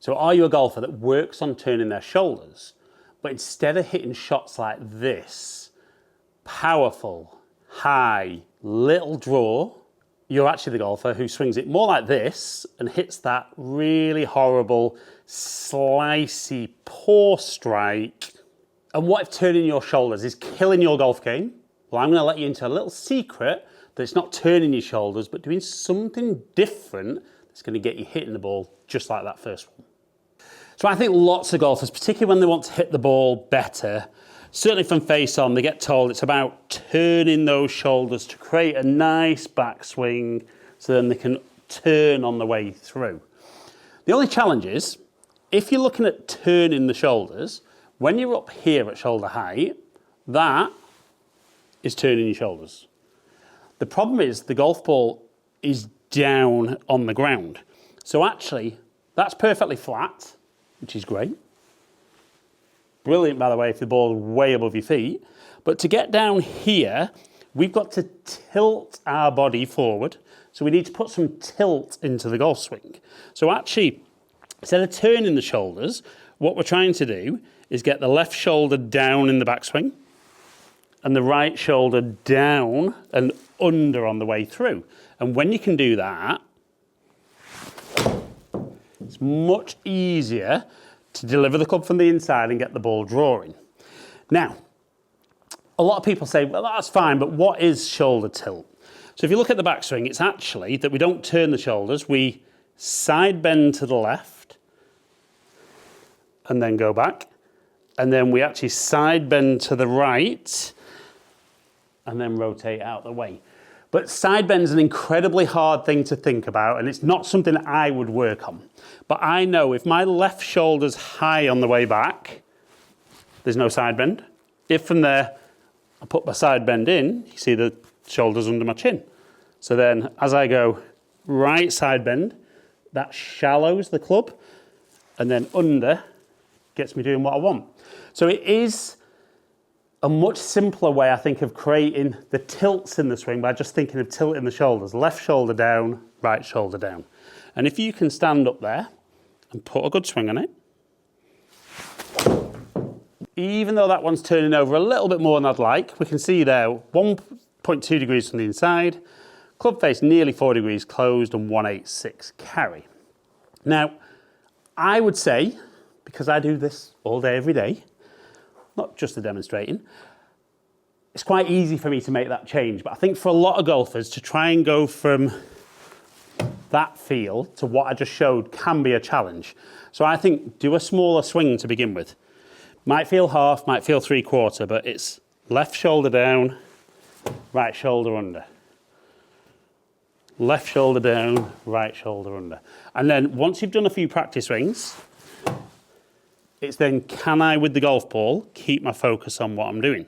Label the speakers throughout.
Speaker 1: So are you a golfer that works on turning their shoulders, but instead of hitting shots like this, powerful, high, little draw, you're actually the golfer who swings it more like this and hits that really horrible, slicey, poor strike. And what if turning your shoulders is killing your golf game? Well, I'm going to let you into a little secret that it's not turning your shoulders, but doing something different that's going to get you hitting the ball just like that first one. So I think lots of golfers, particularly when they want to hit the ball better, certainly from face on, they get told it's about turning those shoulders to create a nice backswing so then they can turn on the way through. The only challenge is, if you're looking at turning the shoulders, when you're up here at shoulder height, that is turning your shoulders. The problem is the golf ball is down on the ground. So actually, that's perfectly flat, which is great. Brilliant, by the way, if the ball's way above your feet. But to get down here, we've got to tilt our body forward. So we need to put some tilt into the golf swing. So actually, instead of turning the shoulders, what we're trying to do is get the left shoulder down in the backswing and the right shoulder down and under on the way through. And when you can do that, it's much easier to deliver the club from the inside and get the ball drawing. Now, a lot of people say, well, that's fine, but what is shoulder tilt? So if you look at the backswing, it's actually that we don't turn the shoulders, we side bend to the left and then go back. And then we actually side bend to the right and then rotate out the way. But side bend is an incredibly hard thing to think about, and it's not something I would work on. But I know if my left shoulder's high on the way back, there's no side bend. If from there I put my side bend in, you see the shoulders under my chin. So then as I go right side bend, that shallows the club, and then under gets me doing what I want. So it is a much simpler way, I think, of creating the tilts in the swing by just thinking of tilting the shoulders. Left shoulder down, right shoulder down. And if you can stand up there and put a good swing on it, even though that one's turning over a little bit more than I'd like, we can see there 1.2 degrees from the inside, club face nearly 4 degrees closed and 186 carry. Now, I would say, because I do this all day, every day, not just the demonstrating, it's quite easy for me to make that change. But I think for a lot of golfers to try and go from that feel to what I just showed can be a challenge. So I think do a smaller swing to begin with. Might feel half, might feel 3/4, but it's left shoulder down, right shoulder under. Left shoulder down, right shoulder under. And then once you've done a few practice swings, it's then, can I, with the golf ball, keep my focus on what I'm doing?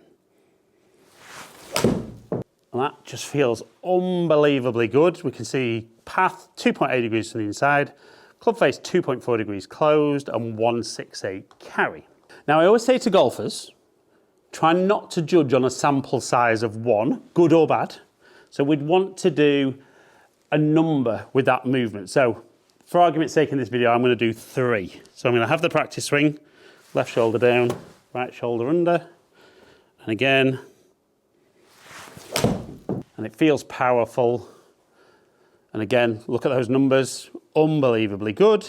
Speaker 1: And that just feels unbelievably good. We can see path 2.8 degrees from the inside, club face 2.4 degrees closed, and 168 carry. Now, I always say to golfers, try not to judge on a sample size of one, good or bad. So we'd want to do a number with that movement. So for argument's sake in this video, I'm going to do 3. So I'm going to have the practice swing, left shoulder down, right shoulder under, and again, and it feels powerful. And again, look at those numbers, unbelievably good.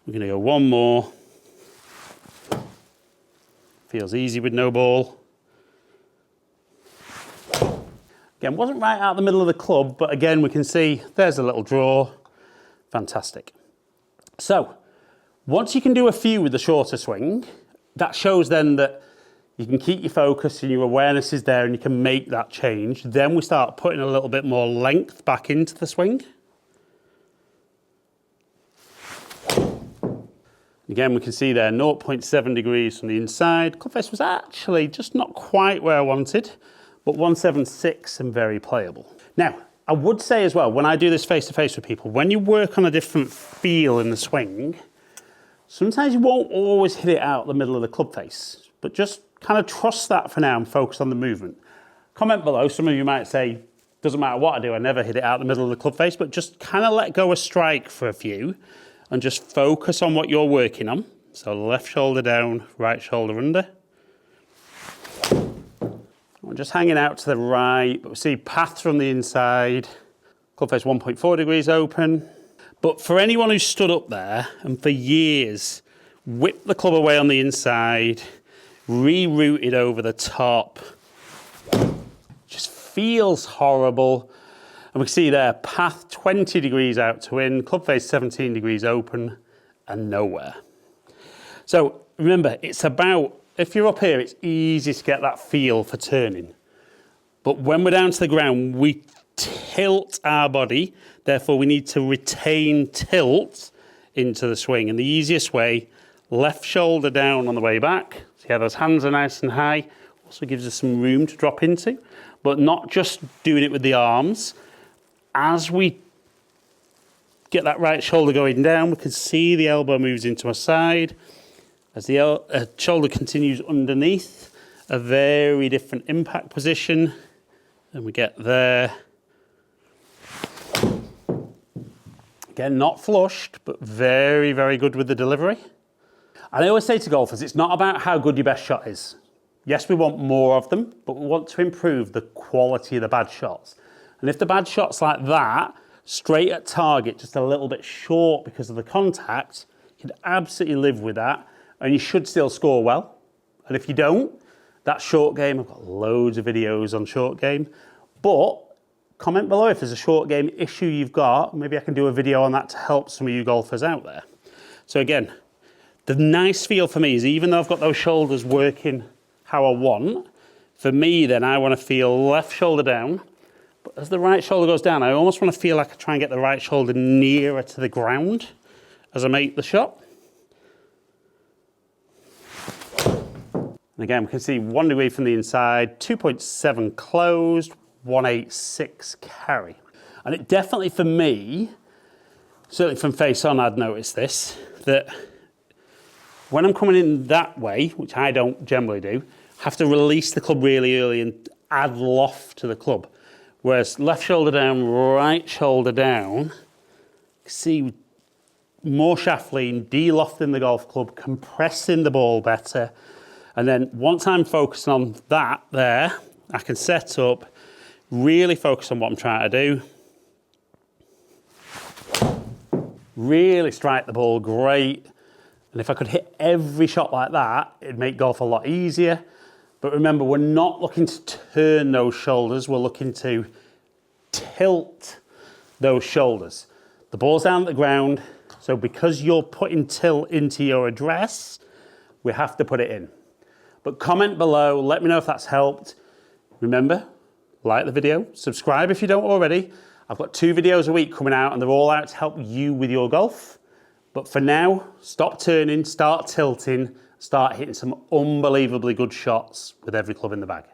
Speaker 1: We're going to go one more. Feels easy with no ball. Again, wasn't right out the middle of the club, but again, we can see there's a little draw. Fantastic. So, once you can do a few with the shorter swing, that shows then that you can keep your focus and your awareness is there and you can make that change. Then we start putting a little bit more length back into the swing. Again, we can see there 0.7 degrees from the inside. Club face was actually just not quite where I wanted, but 176 and very playable. Now, I would say as well, when I do this face-to-face with people, when you work on a different feel in the swing, sometimes you won't always hit it out the middle of the club face, but just kind of trust that for now and focus on the movement. Comment below, some of you might say, doesn't matter what I do, I never hit it out the middle of the club face, but just kind of let go a strike for a few and just focus on what you're working on. So left shoulder down, right shoulder under. I'm just hanging out to the right, but we see path from the inside. Club face 1.4 degrees open. But for anyone who's stood up there and for years whipped the club away on the inside, rerouted over the top, just feels horrible. And we can see there, path 20 degrees out to in, club face 17 degrees open, and nowhere. So remember, it's about, if you're up here, it's easy to get that feel for turning. But when we're down to the ground, we tilt our body, therefore we need to retain tilt into the swing. And the easiest way, left shoulder down on the way back. See how those hands are nice and high. Also gives us some room to drop into, but not just doing it with the arms. As we get that right shoulder going down, we can see the elbow moves into a side. As the shoulder continues underneath, a very different impact position. And we get there. Again, not flushed, but very, very good with the delivery. And I always say to golfers, it's not about how good your best shot is. Yes, we want more of them, but we want to improve the quality of the bad shots. And if the bad shot's like that, straight at target, just a little bit short because of the contact, you can absolutely live with that, and you should still score well. And if you don't, that short game, I've got loads of videos on short game, but comment below if there's a short game issue you've got. Maybe I can do a video on that to help some of you golfers out there. So again, the nice feel for me is even though I've got those shoulders working how I want, for me then I want to feel left shoulder down, but as the right shoulder goes down, I almost want to feel like I try and get the right shoulder nearer to the ground as I make the shot. And again, we can see 1 degree from the inside, 2.7 closed, 186 carry. And it definitely for me, certainly from face on, I'd noticed this, that when I'm coming in that way, which I don't generally do, I have to release the club really early and add loft to the club. Whereas left shoulder down, right shoulder down, see more shaft lean, de-lofting the golf club, compressing the ball better. And then once I'm focusing on that there, I can set up, really focus on what I'm trying to do. Really strike the ball great. And if I could hit every shot like that, it'd make golf a lot easier. But remember, we're not looking to turn those shoulders, we're looking to tilt those shoulders. The ball's down at the ground, so because you're putting tilt into your address, we have to put it in. But comment below, let me know if that's helped. Remember, like the video, subscribe if you don't already. I've got 2 videos a week coming out and they're all out to help you with your golf. But for now, stop turning, start tilting, start hitting some unbelievably good shots with every club in the bag.